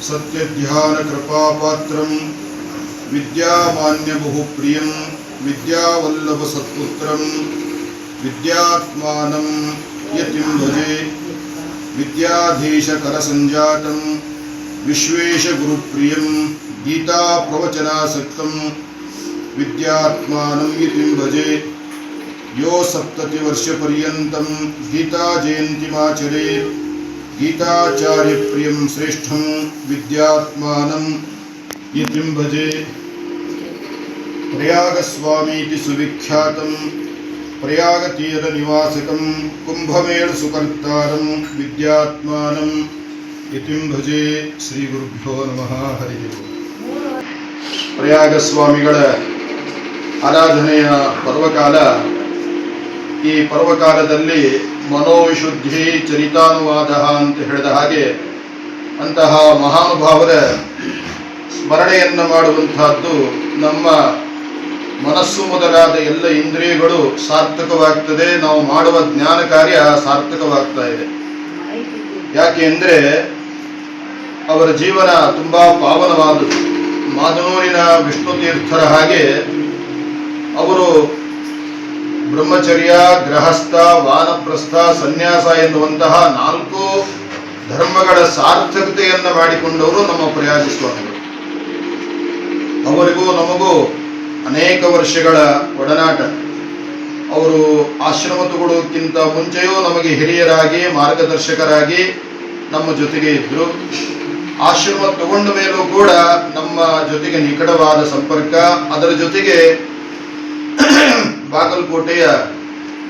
सत्यध्यान कृपापात्रं विद्यामान्यबहुप्रियं विद्यावल्लभसत्पुत्रं विद्यात्मानं यतिं भजे विद्याधीशकरसञ्जातं विश्वेशगुरुप्रियं गीताप्रवचनासक्तं विद्यात्मानं यतिं भजे यो 70 वर्षपर्यन्तं गीताजयन्तीमाचरेत् गीताचार्यप्रियं श्रेष्ठं विद्यात्मानं यतिं भजे प्रयागस्वामीति सुविख्यातं प्रयागतीरनिवासकं कुम्भमेळसुकर्तारं विद्यात्मानं यतिं भजे श्रीगुरुभ्यो नमः हरि ओम्। ಪ್ರಯಾಗಸ್ವಾಮಿಗಳ ಆರಾಧನೆಯ ಪರ್ವಕಾಲ. ಈ ಪರ್ವಕಾಲದಲ್ಲಿ ಮನೋವಿಶುದ್ಧಿ ಚರಿತಾನುವಾದ ಅಂತ ಹೇಳಿದ ಹಾಗೆ ಅಂತಹ ಮಹಾನುಭಾವರ ಸ್ಮರಣೆಯನ್ನು ಮಾಡುವಂತಹದ್ದು ನಮ್ಮ ಮನಸ್ಸು ಮೊದಲಾದ ಎಲ್ಲ ಇಂದ್ರಿಯಗಳು ಸಾರ್ಥಕವಾಗ್ತದೆ. ನಾವು ಮಾಡುವ ಜ್ಞಾನ ಕಾರ್ಯ ಸಾರ್ಥಕವಾಗ್ತಾ ಇದೆ. ಯಾಕೆ ಅಂದರೆ ಅವರ ಜೀವನ ತುಂಬಾ ಪಾವನವಾದದ್ದು. ಮಾದನೂರಿನ ವಿಷ್ಣು ತೀರ್ಥರ ಹಾಗೆ ಅವರು ಬ್ರಹ್ಮಚರ್ಯ, ಗೃಹಸ್ಥ, ವಾನಪ್ರಸ್ಥ, ಸನ್ಯಾಸ ಎನ್ನುವಂತಹ 4 ಧರ್ಮಗಳ ಸಾರ್ಥಕತೆಯನ್ನು ಮಾಡಿಕೊಂಡವರು ನಮ್ಮ ಪ್ರಯಾಗ ಸ್ವಾಮಿಗಳು. ಅವರಿಗೂ ನಮಗೂ ಅನೇಕ ವರ್ಷಗಳ ಒಡನಾಟ. ಅವರು ಆಶ್ರಮ ತಗೊಳ್ಳೋಕ್ಕಿಂತ ಮುಂಚೆಯೂ ನಮಗೆ ಹಿರಿಯರಾಗಿ ಮಾರ್ಗದರ್ಶಕರಾಗಿ ನಮ್ಮ ಜೊತೆಗೆ ಇದ್ದರು. ಆಶ್ರಮ ತಗೊಂಡ ಮೇಲೂ ಕೂಡ ನಮ್ಮ ಜೊತೆಗೆ ನಿಕಟವಾದ ಸಂಪರ್ಕ. ಅದರ ಜೊತೆಗೆ ಬಾಗಲಕೋಟೆಯ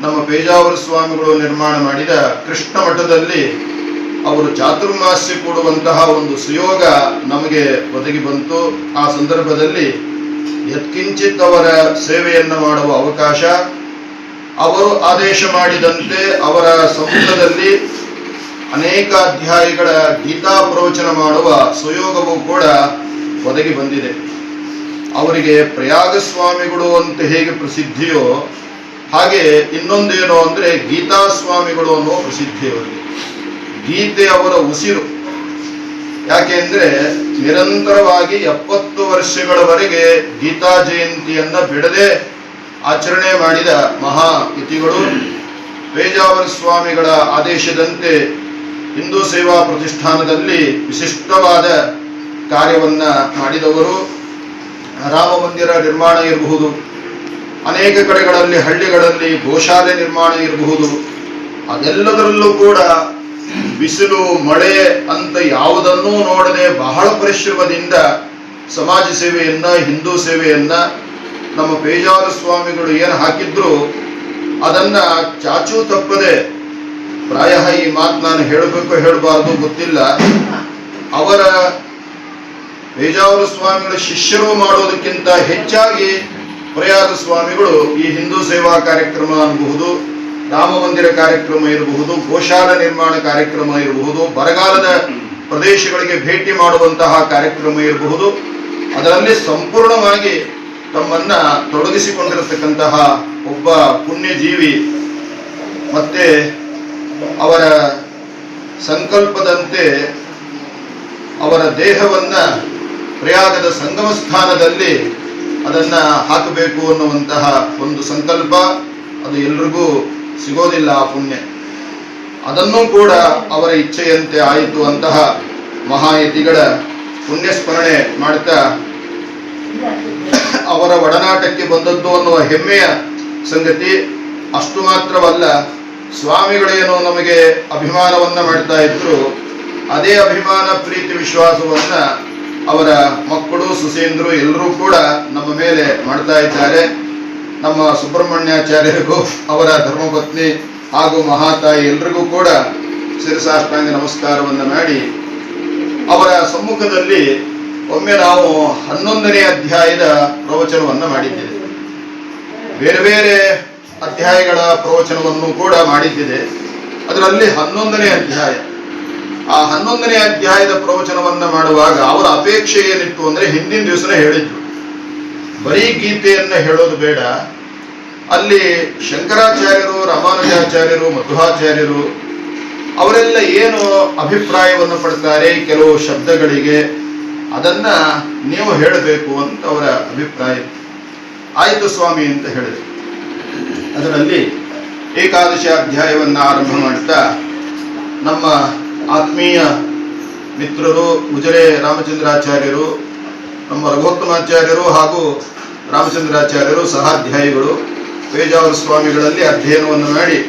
ನಮ್ಮ ಪೇಜಾವರ ಸ್ವಾಮಿಗಳು ನಿರ್ಮಾಣ ಮಾಡಿದ ಕೃಷ್ಣ ಮಠದಲ್ಲಿ ಅವರು ಚಾತುರ್ಮಾಸ್ಯ ಕೊಡುವಂತಹ ಒಂದು ಸುಯೋಗ ನಮಗೆ ಒದಗಿ ಬಂತು. ಆ ಸಂದರ್ಭದಲ್ಲಿ ಯತ್ಕಿಂಚಿತ್ ಅವರ ಸೇವೆಯನ್ನು ಮಾಡುವ ಅವಕಾಶ, ಅವರು ಆದೇಶ ಮಾಡಿದಂತೆ ಅವರ ಸಮ್ಮುಖದಲ್ಲಿ ಅನೇಕ ಅಧ್ಯಾಯಗಳ ಗೀತಾ ಪ್ರವಚನ ಮಾಡುವ ಸುಯೋಗವೂ ಕೂಡ ಒದಗಿ ಬಂದಿದೆ. ಅವರಿಗೆ ಪ್ರಯಾಗ ಸ್ವಾಮಿಗಳು ಅಂತ ಹೇಗೆ ಪ್ರಸಿದ್ಧಿಯೋ ಹಾಗೆ ಇನ್ನೊಂದೇನೋ ಅಂದರೆ ಗೀತಾ ಸ್ವಾಮಿಗಳು ಅನ್ನೋ ಪ್ರಸಿದ್ಧಿ ಅವರಿಗೆ. ಗೀತೆ ಅವರ ಉಸಿರು. ಯಾಕೆಂದ್ರೆ ನಿರಂತರವಾಗಿ 70 ವರ್ಷಗಳವರೆಗೆ ಗೀತಾ ಜಯಂತಿಯನ್ನ ಬಿಡದೆ ಆಚರಣೆ ಮಾಡಿದ ಮಹಾ ಯತಿಗಳು. ಪೇಜಾವರ ಸ್ವಾಮಿಗಳ ಆದೇಶದಂತೆ ಹಿಂದೂ ಸೇವಾ ಪ್ರತಿಷ್ಠಾನದಲ್ಲಿ ವಿಶಿಷ್ಟವಾದ ಕಾರ್ಯವನ್ನ ಮಾಡಿದವರು. ರಾಮ ಮಂದಿರ ನಿರ್ಮಾಣ ಇರಬಹುದು, ಅನೇಕ ಕಡೆಗಳಲ್ಲಿ ಹಳ್ಳಿಗಳಲ್ಲಿ ಗೋಶಾಲೆ ನಿರ್ಮಾಣ ಇರಬಹುದು. ಅದೆಲ್ಲದರಲ್ಲೂ ಕೂಡ ಬಿಸಿಲು ಮಳೆ ಅಂತ ಯಾವುದನ್ನೂ ನೋಡದೆ ಬಹಳ ಪರಿಶ್ರಮದಿಂದ ಸಮಾಜ ಸೇವೆಯನ್ನ, ಹಿಂದೂ ಸೇವೆಯನ್ನ ನಮ್ಮ ಪೇಜಾವರ ಸ್ವಾಮಿಗಳು ಏನು ಹಾಕಿದ್ರು ಅದನ್ನ ಚಾಚೂ ತಪ್ಪದೆ, ಪ್ರಾಯ ಈ ಮಾತು ನಾನು ಹೇಳಬೇಕು ಹೇಳಬಾರ್ದು ಗೊತ್ತಿಲ್ಲ, ಅವರ ಪೇಜಾವರ ಸ್ವಾಮಿಗಳ ಶಿಷ್ಯರು ಮಾಡೋದಕ್ಕಿಂತ ಹೆಚ್ಚಾಗಿ ಪ್ರಯಾಗ ಸ್ವಾಮಿಗಳು ಈ ಹಿಂದೂ ಸೇವಾ ಕಾರ್ಯಕ್ರಮ ಅನ್ನಬಹುದು, ರಾಮ ಮಂದಿರ ಕಾರ್ಯಕ್ರಮ ಇರಬಹುದು, ಗೋಶಾಲ ನಿರ್ಮಾಣ ಕಾರ್ಯಕ್ರಮ ಇರಬಹುದು, ಬರಗಾಲದ ಪ್ರದೇಶಗಳಿಗೆ ಭೇಟಿ ಮಾಡುವಂತಹ ಕಾರ್ಯಕ್ರಮ ಇರಬಹುದು, ಅದರಲ್ಲಿ ಸಂಪೂರ್ಣವಾಗಿ ತಮ್ಮನ್ನ ತೊಡಗಿಸಿಕೊಂಡಿರತಕ್ಕಂತಹ ಒಬ್ಬ ಪುಣ್ಯಜೀವಿ. ಮತ್ತೆ ಅವರ ಸಂಕಲ್ಪದಂತೆ ಅವರ ದೇಹವನ್ನ ಪ್ರಯಾಗದ ಸಂಗಮ ಸ್ಥಾನದಲ್ಲಿ ಅದನ್ನ ಹಾಕಬೇಕು ಅನ್ನುವಂತಹ ಒಂದು ಸಂಕಲ್ಪ. ಅದು ಎಲ್ರಿಗೂ ಸಿಗೋದಿಲ್ಲ ಆ ಪುಣ್ಯ. ಅದನ್ನೂ ಕೂಡ ಅವರ ಇಚ್ಛೆಯಂತೆ ಆಯಿತು. ಅಂತಹ ಮಹಾಯತಿಗಳ ಪುಣ್ಯಸ್ಮರಣೆ ಮಾಡ್ತಾ ಅವರ ಒಡನಾಟಕ್ಕೆ ಬಂದದ್ದು ಅನ್ನುವ ಹೆಮ್ಮೆಯ ಸಂಗತಿ. ಅಷ್ಟು ಮಾತ್ರವಲ್ಲ, ಸ್ವಾಮಿಗಳೇನೋ ನಮಗೆ ಅಭಿಮಾನವನ್ನ ಮಾಡ್ತಾ ಇದ್ರು, ಅದೇ ಅಭಿಮಾನ, ಪ್ರೀತಿ, ವಿಶ್ವಾಸವನ್ನ ಅವರ ಮಕ್ಕಳು, ಸುಸೇಂದ್ರು ಎಲ್ಲರೂ ಕೂಡ ನಮ್ಮ ಮೇಲೆ ಮಾಡ್ತಾ ಇದ್ದಾರೆ. ನಮ್ಮ ಸುಬ್ರಹ್ಮಣ್ಯಾಚಾರ್ಯರಿಗೂ ಅವರ ಧರ್ಮಪತ್ನಿ ಹಾಗೂ ಮಹಾತಾಯಿ ಎಲ್ರಿಗೂ ಕೂಡ ಶಿರಸಾಷ್ಟಾಂಗ ನಮಸ್ಕಾರವನ್ನು ಮಾಡಿ ಅವರ ಸಮ್ಮುಖದಲ್ಲಿ ಒಮ್ಮೆ ನಾವು 11ನೇ ಅಧ್ಯಾಯದ ಪ್ರವಚನವನ್ನು ಮಾಡಿದ್ದೇವೆ. ಬೇರೆ ಬೇರೆ ಅಧ್ಯಾಯಗಳ ಪ್ರವಚನವನ್ನು ಕೂಡ ಮಾಡಿದ್ದಿದೆ. ಅದರಲ್ಲಿ 11ನೇ ಅಧ್ಯಾಯ, ಆ 11ನೇ ಅಧ್ಯಾಯದ ಪ್ರವಚನವನ್ನು ಮಾಡುವಾಗ ಅವರ ಅಪೇಕ್ಷೆ ಏನಿತ್ತು ಅಂದರೆ, ಹಿಂದಿನ ದಿವಸನೇ ಹೇಳಿದ್ರು ಬರೀ ಗೀತೆಯನ್ನ ಹೇಳೋದು ಬೇಡ, ಅಲ್ಲಿ ಶಂಕರಾಚಾರ್ಯರು, ರಾಮಾನುಜಾಚಾರ್ಯರು, ಮಧ್ವಾಚಾರ್ಯರು ಅವರೆಲ್ಲ ಏನು ಅಭಿಪ್ರಾಯವನ್ನು ಪಡ್ತಾರೆ ಕೆಲವು ಶಬ್ದಗಳಿಗೆ, ಅದನ್ನ ನೀವು ಹೇಳಬೇಕು ಅಂತ ಅವರ ಅಭಿಪ್ರಾಯ. ಆಯಿತು ಸ್ವಾಮಿ ಅಂತ ಹೇಳಿದೆ. ಅದರಲ್ಲಿ ಏಕಾದಶಿ ಅಧ್ಯಾಯವನ್ನು ಆರಂಭ ಮಾಡ್ತಾ ನಮ್ಮ ಆತ್ಮೀಯ ಮಿತ್ರರು ಉಜಿರೆ ರಾಮಚಂದ್ರಾಚಾರ್ಯರು, ನಮ್ಮ ರಘುತ್ತಮಾಚಾರ್ಯರು ಹಾಗೂ ರಾಮಚಂದ್ರಾಚಾರ್ಯರು ಸಹಾಧ್ಯಾಯಿಗಳು ಪೇಜಾವರ ಸ್ವಾಮಿಗಳಲ್ಲಿ ಅಧ್ಯಯನವನ್ನು ಮಾಡಿ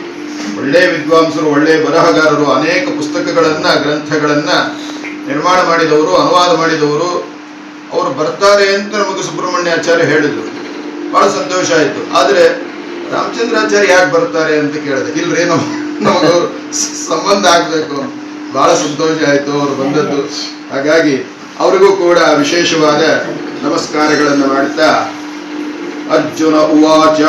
ಒಳ್ಳೆಯ ವಿದ್ವಾಂಸರು, ಒಳ್ಳೆಯ ಬರಹಗಾರರು, ಅನೇಕ ಪುಸ್ತಕಗಳನ್ನು ಗ್ರಂಥಗಳನ್ನು ನಿರ್ಮಾಣ ಮಾಡಿದವರು, ಅನುವಾದ ಮಾಡಿದವರು. ಅವರು ಬರ್ತಾರೆ ಅಂತ ನಮಗೆ ಸುಬ್ರಹ್ಮಣ್ಯಾಚಾರ್ಯ ಹೇಳಿದರು. ಬಹಳ ಸಂತೋಷ ಆಯಿತು. ಆದರೆ ರಾಮಚಂದ್ರಾಚಾರ್ಯ ಯಾಕೆ ಬರ್ತಾರೆ ಅಂತ ಕೇಳಿದೆ. ಇಲ್ರಿ, ನಮಗವರು ಸಂಬಂಧ ಆಗಬೇಕು. ಬಹಳ ಸಂತೋಷ ಆಯಿತು ಅವರು ಬಂದದ್ದು. ಹಾಗಾಗಿ ಅವರಿಗೂ ಕೂಡ ವಿಶೇಷವಾದ ನಮಸ್ಕಾರಗಳನ್ನು ಮಾಡ್ತಾ ಅರ್ಜುನ ಉವಾಚ